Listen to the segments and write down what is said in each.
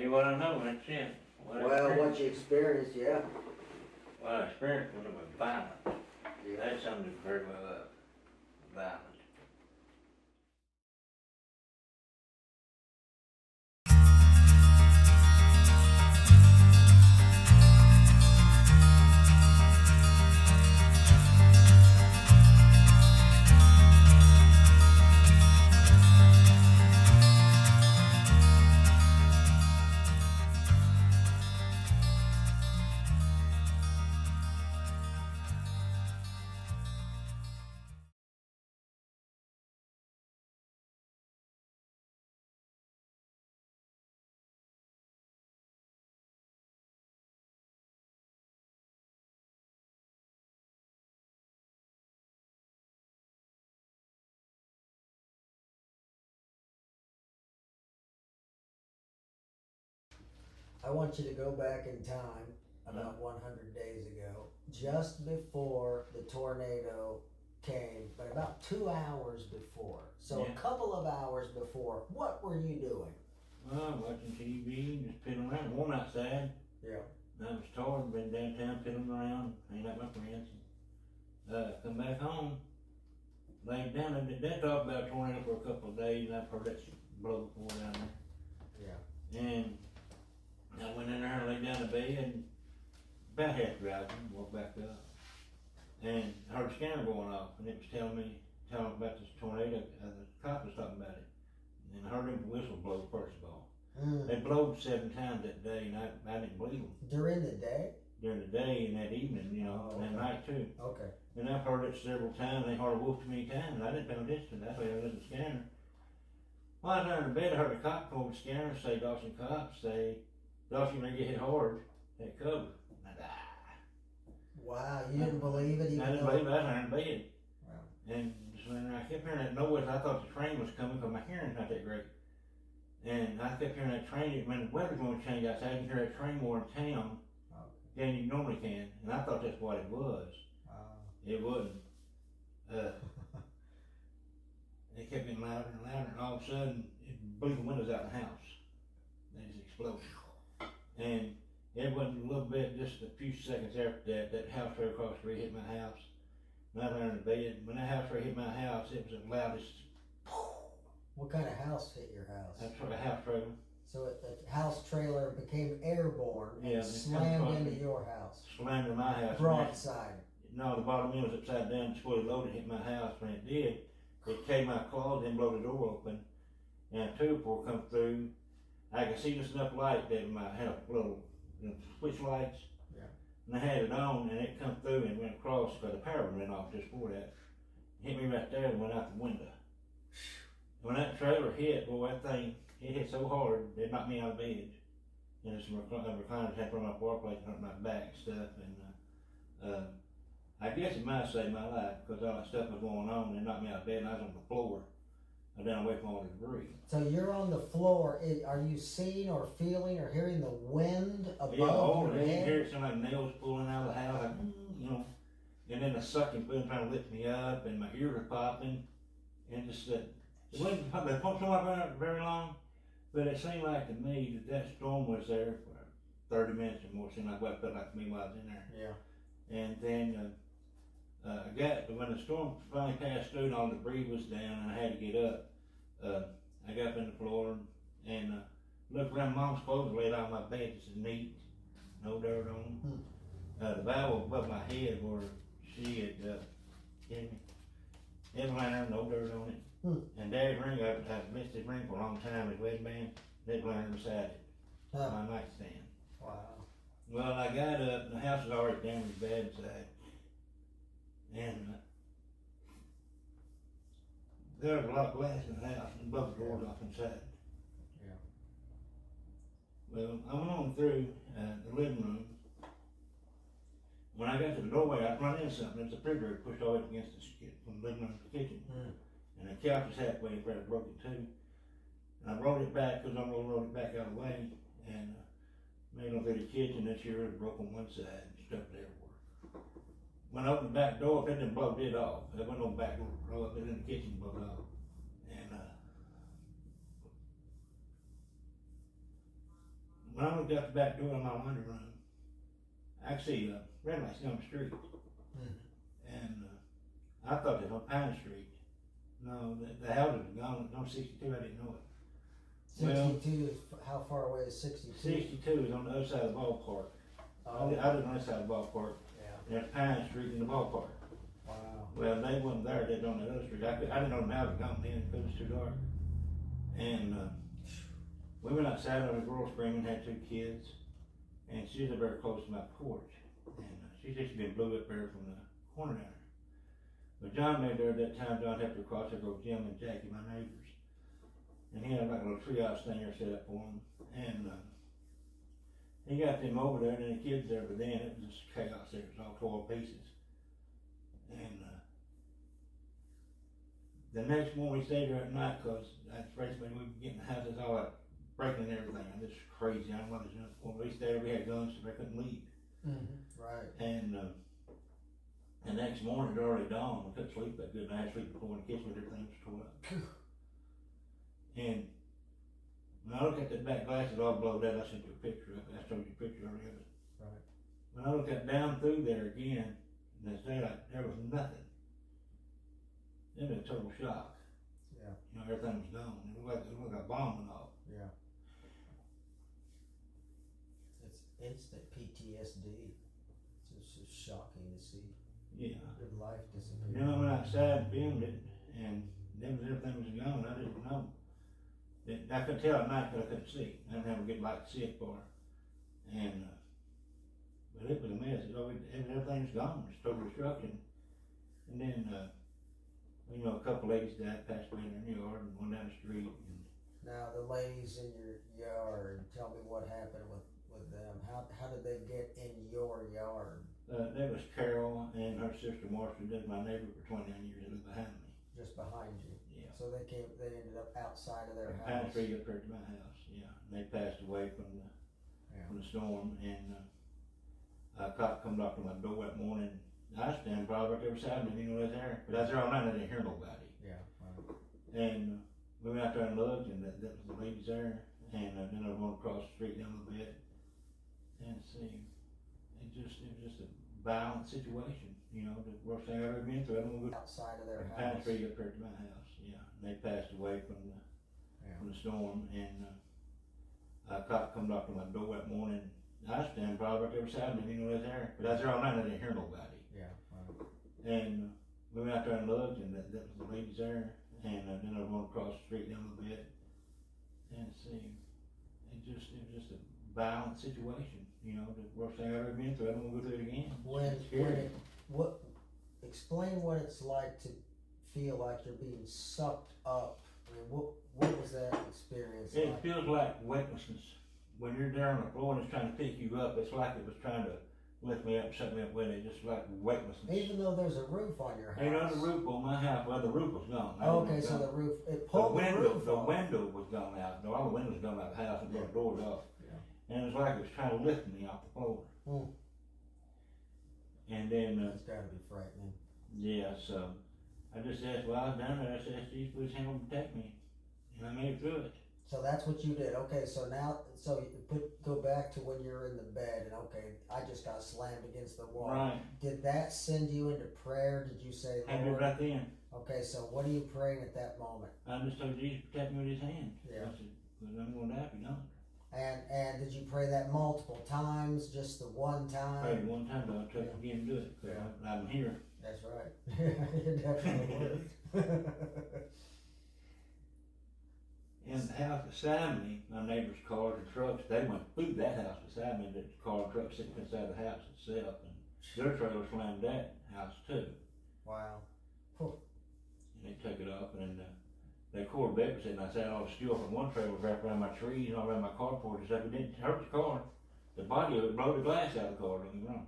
you what I know, that's it. What you experienced, yeah. What I experienced when it was violent. Yeah. That summed it very well up. Violent. I want you to go back in time about 100 days ago, just before the tornado came, but about 2 hours before. So Yeah. a couple of hours before, what were you doing? Well, watching TV, just piddling around, warm outside. Yeah. I was tired, been downtown piddling around, hanging out with my friends. Come back home, laid down. They talked about a tornado for a couple of days, and I've heard that blow before down there. Yeah. And I went in there and laid down in bed, about half driving, walked back up, and I heard a scanner going off, and it was telling about this tornado. The cop was talking about it, and I heard them whistle blow first of all. They blowed 7 times that day, and I didn't believe them. During the day? During the day and that evening, you know, and that night too. Okay. And I've heard it several times. They heard a wolf too many times, and I didn't pay no attention. That's why I listened to the scanner. While I was there in the bed, I heard a cop pull the scanner and say, Dawson cops say, Dawson, when you get hit hard, that cover. And I died. Wow, you didn't believe it? I didn't believe it. I was there in bed. Wow. And so when I kept hearing that noise, I thought the train was coming because my hearing's not that great. And I kept hearing that train. When the weather's going to change outside, I can hear that train more in town than you normally can. And I thought that's what it was. It wasn't. It kept getting louder and louder, and all of a sudden, it blew the windows out of the house. They just exploded. And it wasn't a little bit, just a few seconds after that house right across the street hit my house. And I was there in the bed. When that house right hit my house, it was the loudest. What kind of house hit your house? That's what a house trailer. So the house trailer became airborne and slammed into your house. Slammed into my house. Broadside. No, the bottom end was upside down, it's fully loaded, hit my house. When it did, it came my closet and blew the door open, and a tube bore come through. I could see just enough light that my had a little switch lights. Yeah. And I had it on, and it come through and went across because the power went off just for that. Hit me right there and went out the window. When that trailer hit, boy, that thing, it hit so hard, it knocked me out of bed. And there's some recliners had from my fireplace and hurt my back and stuff. And I guess it might have saved my life because all that stuff was going on and it knocked me out of bed and I was on the floor. I down away from all the debris. So you're on the floor. Are you seeing or feeling or hearing the wind above your head? You hear it sound like nails pulling out of the house, like, you know. And then the sucking feeling trying to lift me up and my ears are popping. And just that. It wasn't very long, but it seemed like to me that storm was there for 30 minutes or more. It seemed like what it felt like to me while I was in there. Yeah. And then when the storm finally passed through and all the debris was down and I had to get up, I got up on the floor and looked around. Mom's clothes laid out on my bed, just neat, no dirt on them. The Bible above my head where she had given me, it went there, no dirt on it. And Dad's ring, I've missed his ring for a long time, his wedding band, that went there beside it, my nightstand. Wow. Well, I got up, and the house was already damaged bad inside. And there was a lot of glass in the house, and both doors off inside. Yeah. Well, I went on through the living room. When I got to the doorway, I run into something. There's a refrigerator pushed all the way up against from the living room to the kitchen. And the couch was halfway where I broke it too. And I rolled it back, because I rolled it back out of the way, and made it through the kitchen. This year it broke on one side and stuff it everywhere. When I opened the back door, it didn't blow it off. There wasn't no back door to blow up, it in the kitchen blew it off. And when I looked out the back door of my laundry room, I could see red lights down the street. And I thought it was on Pine Street. No, the houses were gone. On 62, I didn't know it. 62 is, how far away is 62? 62 is on the other side of the ballpark. I Oh, live on this side of the ballpark. yeah. There's Pine Street in the ballpark. Wow. Well, they wasn't there. They was on the other street. I didn't know the house was gone then because it was too dark. And we went outside on a girl spring and had 2 kids. And she was very close to my porch. And she's just been blew up there from the corner down there. But John lived there at that time. John had to cross there with Jim and Jackie, my neighbors. And he had like a little treehouse thing there set up for him. And he got them over there, and then the kids there, but then it was just chaos there. It was all tore to pieces. And the next morning we stayed there at night because that's basically we were getting the houses all like breaking and everything. And this is crazy. I don't know what it's when we stayed there, we had guns so they couldn't leave. Right. And the next morning it already dawned. We couldn't sleep that good. And I had to sleep before in the kitchen with everything was tore up. And when I look at that back glass, it all blowed out. I sent you a picture of it. I showed you a picture already of it. Right. When I looked at down through there again, and it's daylight, there was nothing. It was a total shock. Yeah. You know, everything was gone. It looked like a bomb went off. Yeah. It's instant PTSD. It's just shocking to see Yeah. your life disappear. You know, I went outside and filmed it, and everything was gone. I didn't know. I could tell at night, but I couldn't see. I didn't have a good light to see it for. And but it was a mess. Everything was gone. It was total destruction. And then, you know, a couple ladies died, passed away in their yard, and one down the street. And Now the ladies in your yard, tell me what happened with them. How did they get in your yard? that was Carol and her sister Marcia. That's my neighbor for 29 years. They lived behind me. Just behind you. Yeah. So they ended up outside of their Pine house. Street up there to my house. Yeah. And they passed away from the storm. And a cop come knocked on my door that morning. I was standing probably right there beside me, didn't know I was there. But I was there all night, I didn't hear nobody. Yeah. Wow. And we went out there and looked, and that was the ladies there. And then I went across the street down a little bit. And see, it was just a violent situation. You know, the worst thing I've ever been through. I don't know. Outside of their Pine house. Street up there to my house. Yeah. And they passed away from the storm. And a cop come knocked on my door that morning. I was standing probably right there beside me, didn't know I was there. But I was there all night, I didn't hear nobody. Yeah. Wow. And we went out there and looked, and that was the ladies there. And then I went across the street down a little bit. And see, it was just a violent situation. You know, the worst thing I've ever been through. I don't want to go through it again. Explain what it's like to feel like you're being sucked up. I mean, what was that experience It like? feels like weightlessness. When you're there on the floor and it's trying to pick you up, it's like it was trying to lift me up, set me up with it, just like weightlessness. Even though there's a roof on your house. Ain't on the roof on my house. Well, the roof was gone. Okay, so the roof, it pulled the roof The off. window was gone out. All the windows gone out of the house and the doors off. Yeah. And it was like it was trying to lift me off the floor. Hmm. And then, It's gotta be frightening. yeah, so I just asked, while I was down there, I said, "Jesus, please help me protect me." And I made it through it. So that's what you did. Okay, so now, go back to when you're in the bed and okay, I just got slammed against the wall. Right. Did that send you into prayer? Did you say, I did Lord? right then. Okay, so what are you praying at that moment? I just told Jesus to protect me with his hand. Yeah. I said, "Because I'm going to die if you don't." And did you pray that multiple times? Just the one I time? prayed one time, but I'll try again to do it. Because I'm here. That's right. It definitely worked. In the house beside me, my neighbor's cars and trucks, they went through that house beside me, the car and truck sitting inside the house itself, and their trailer slammed that house too. Wow. And they took it off, and that Corvette was sitting outside, all the steel from one trailer was wrapped around my trees and all around my carport and stuff. It didn't hurt the car. The body of it blew the glass out of the car, don't get me wrong.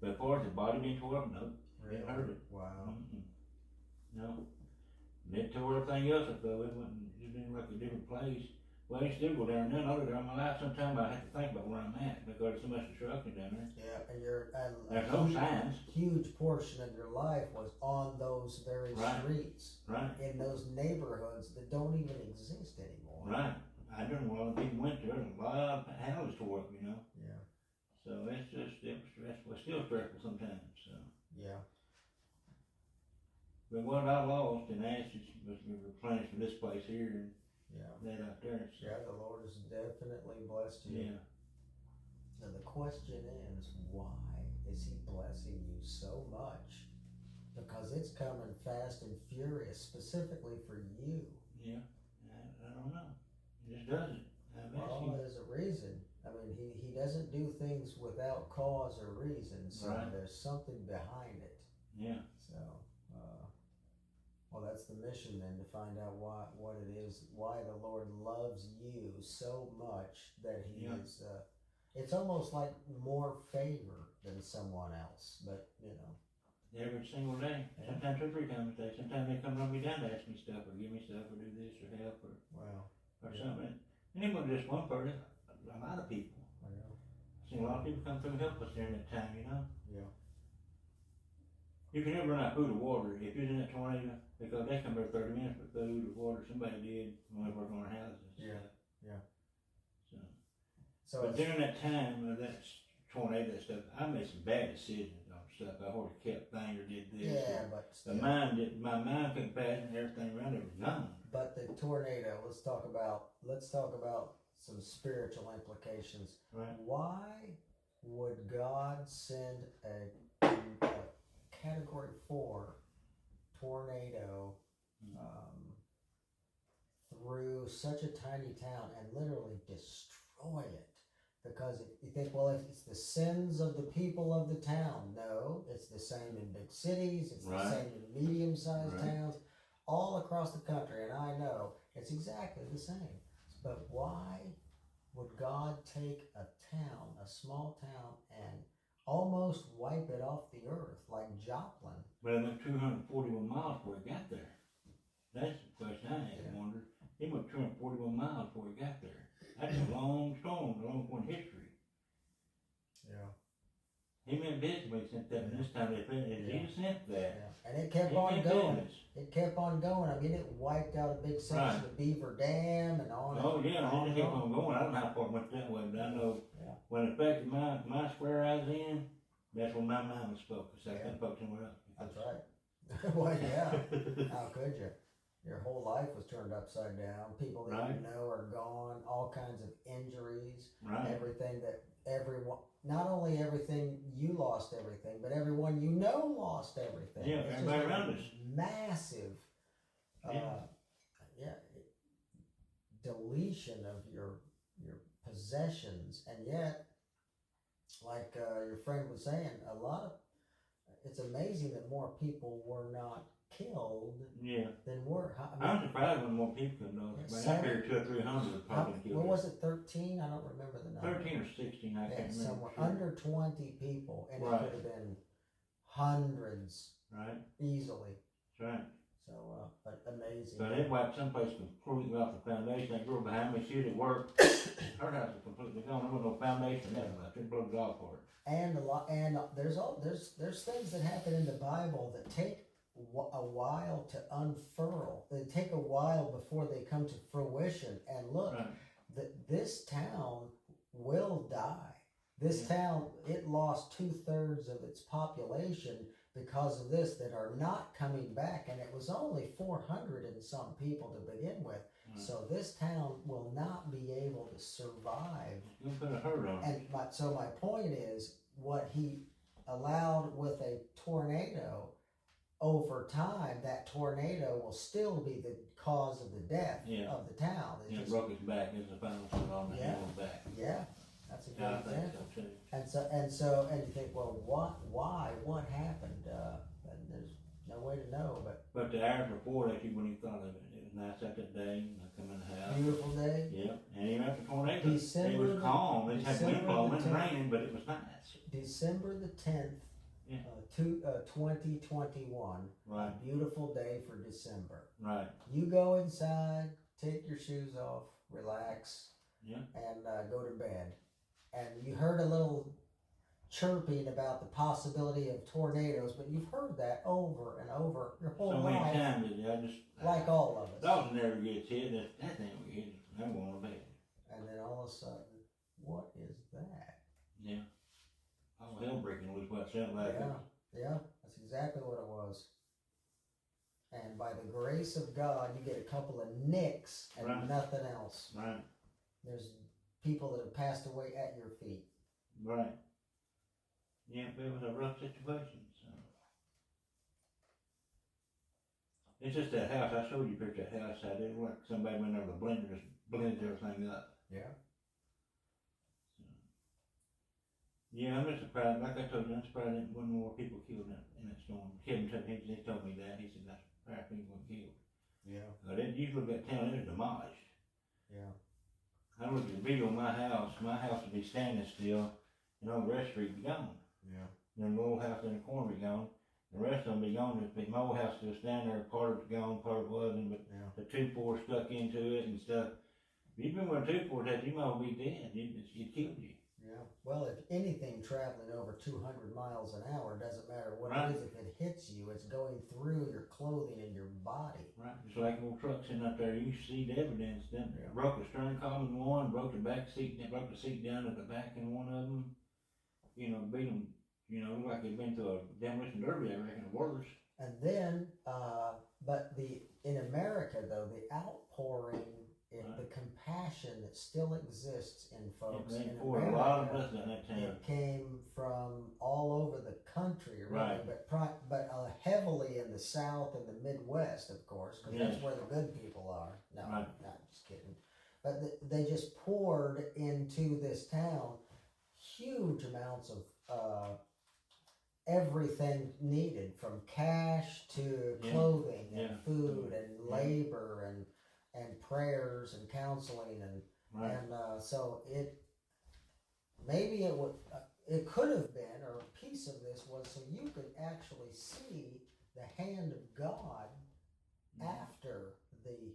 But as far as the body being tore up, no, it didn't hurt it. Wow. No. And it tore everything else up though. It been like a different place. Well, I used to go down there and over there in my life. Sometimes I have to think about where I'm at because there's so much destruction down there. Yeah, and There's no signs. Huge portion of your life was on those very streets. Right. In those neighborhoods that don't even exist anymore. Right. I don't know a lot of people went there. There's a lot of houses still stressful sometimes, so. Yeah. But what I lost and asked was replenished for this place here and Yeah. that out there, so. Yeah, the Lord has definitely blessed you. Yeah. Now the question is, why is he blessing you so much? Because it's coming fast and furious, specifically for you. Yeah, I don't know. He just does it. Well, there's a reason. I mean, he doesn't do things without cause or reason, so Right. there's something behind it. Yeah. So, well, that's the mission then, to find out what it is, why the Lord loves you so much that he is, it's almost like more favor than someone else, but, you know. Every single day. Yeah. Sometimes 2 or 3 times a day. Sometimes they come run me down to ask me stuff or give me stuff or do this or help or something. And it wasn't just one person, a lot of people. I've seen a lot of people come through and help us during that time, you know? Yeah. You can never run out of food or water if you're in that tornado, because they come every 30 minutes for food or water. Somebody did when we worked on our houses. Yeah. So but during that time of that tornado and stuff, I made some bad decisions on stuff. I already kept things or did this. Yeah, but still. My mind couldn't pass and everything around it was gone. But the tornado, let's talk about some spiritual implications. Right. Why would God send a Category 4 tornado through such a tiny town and literally destroy it? Because you think, well, if it's the sins of the people of the town. No, it's the same in big cities, it's the same in medium-sized towns, all across the country, and I know it's exactly the same. But why would God take a town, a small town, and almost wipe it off the earth like Joplin? But it went 241 miles before it got there. That's the question I had wondered. It went 241 miles before it got there. That's a long storm, a long one history. Yeah. He meant business when he sent that, and this time they put it. Jesus sent that. Yeah. And it kept on going. It kept on going. I mean, it wiped out a big section of Beaver Dam and on. Oh yeah, and it kept on going. I don't know how far it went that way, but I know when it affected my square I was in, that's when my mind was focused. I couldn't focus somewhere else. That's right. Well, yeah. How could you? Your whole life was turned upside down. People that you know are gone. All kinds of injuries. Everything that everyone, not only everything you lost everything, but everyone you know lost everything. Yeah, it's everybody around us. Massive, deletion of your possessions, and yet, like your friend was saying, it's amazing that more people were not killed than were. I'm surprised when more people come though. I figured 200 or 300 probably killed. What was it, 13? I don't remember the number. 13 or 16, I can't remember. Somewhere under 20 people, and it could have been hundreds. Easily. That's right. So, but amazing. So they wiped someplace completely off the foundation. That girl behind me, she was at work. Her house was completely gone. There wasn't no foundation left. It blew it all apart. And there's things that happen in the Bible that take a while to unfurl. They take a while before they come to fruition. And look, this town will die. This town, it lost 2/3 of its population because of this, that are not coming back, and it was only 400 and some people to begin with. So this town will not be able to survive. You put a hurt on it. And so my point is, what he allowed with a tornado, over time, that tornado will still be the cause of the death of the town. It broke his back. It was the final shot on the back. Yeah, that's a good example. So too. And you think, well, why? What happened? And there's no way to know. But the hours before that, when he thought of it, it was nice out that day. And I come in the house. Beautiful day. Yeah, and even after the tornado, December it was calm. It had wind blowing and 10th. raining, but it was nice. December the 10th. 2021. Right. A beautiful day for December. Right. You go inside, take your shoes off, relax, and go to bed. And you heard a little chirping about the possibility of tornadoes, but you've heard that over and over your whole life. So many times, like all of us. Dawson never gets hit. That thing will hit. I'm going to bed. And then all of a sudden, what is that? Yeah. Oh, hell breaking loose. Well, what it sounded like. Yeah, that's exactly what it was. And by the grace of God, you get a couple of nicks and Right. nothing else. Right. There's people that have passed away at your feet. Right. Yeah, it was a rough situation, so. It's just that house, I showed you a picture of that house, I did look like somebody went over the blender, just blended everything up. Yeah. So. Yeah, I'm just surprised, like I told you, I'm surprised there wasn't more people killed in that storm. Kevin told me, he told me that, he said that's five people were killed. Yeah. It usually that town, it was demolished. Yeah. I looked at the video of my house would be standing still, and all the rest of it would be gone. Yeah. And the little house in the corner would be gone. The rest of them be gone. My old house still standing there. Part of it's gone, part of it wasn't. But Yeah. the 2-4 stuck into it and stuff. If you've been with a 2-4 that, you might well be dead. It killed you. Yeah. Well, if anything traveling over 200 miles an hour, doesn't matter what Right. it is, if it hits you, it's going through your clothing and your body. Right. It's like old trucks sitting out there. You see the evidence. Them Yeah. broke the stern column in one, broke the back seat, they broke the seat down at the back in one of them. You know, beat them. You know, looked like they'd been to a demolition derby, I reckon, or worse. And then, but in America though, the outpouring and Right. the compassion that still exists in folks They in poured a lot of America, blood in that town. it came from all over the country, really, Right. but heavily in the South and the Midwest, of course, because Yes. that's where the good people are. No, Right. not just kidding. But they just poured into this town huge amounts of everything needed, from cash to Yeah. clothing and Yeah. food and labor and prayers and counseling Right. and so maybe it could have been, or a piece of this was so you could actually see the hand of God after the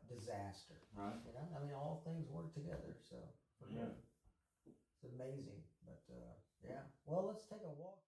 disaster. Right. You know, I mean, all things work together, so Yeah. it's amazing. But yeah, well, let's take a walk.